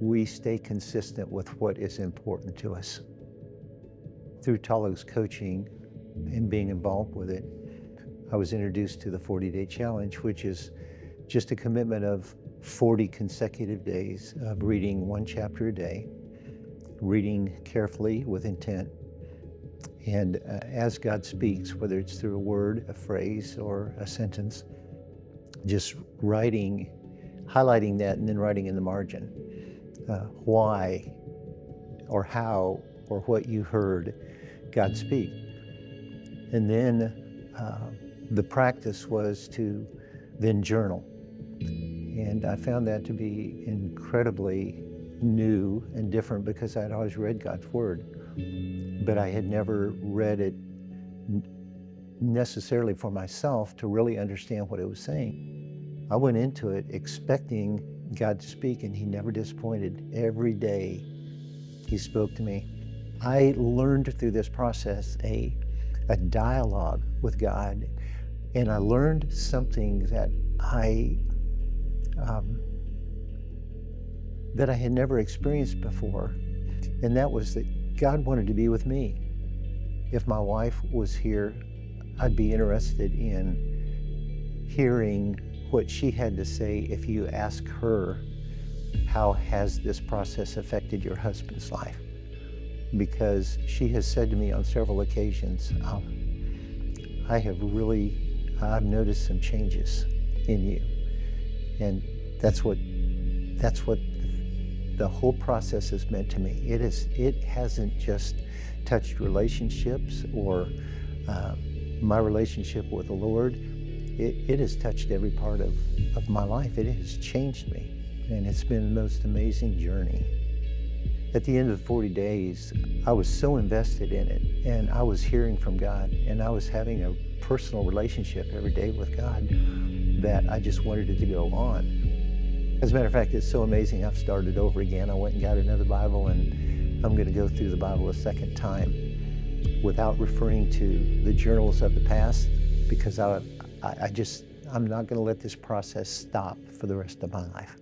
we stay consistent with what is important to us. Through Talog's coaching and being involved with it, I was introduced to the 40-day challenge, which is just a commitment of 40 consecutive days of reading one chapter a day, reading carefully with intent, and as God speaks, whether it's through a word, a phrase, or a sentence, just writing, highlighting that, and then writing in the margin why or how or what you heard God speak. And then the practice was to then journal. And I found that to be incredibly new and different because I'd always read God's Word, but I had never read it necessarily for myself to really understand what it was saying. I went into it expecting God to speak, and He never disappointed. Every day He spoke to me. I learned through this process a dialogue with God, and I learned something that I had never experienced before, and that was that God wanted to be with me. If my wife was here, I'd be interested in hearing what she had to say if you ask her, how has this process affected your husband's life? Because she has said to me on several occasions, I've noticed some changes in you. And that's what the whole process has meant to me. It hasn't just touched relationships or my relationship with the Lord. It has touched every part of my life. It has changed me, and it's been the most amazing journey. At the end of the 40 days, I was so invested in it, and I was hearing from God, and I was having a personal relationship every day with God that I just wanted it to go on. As a matter of fact, it's so amazing, I've started over again. I went and got another Bible, and I'm going to go through the Bible a second time without referring to the journals of the past, because I'm not going to let this process stop for the rest of my life.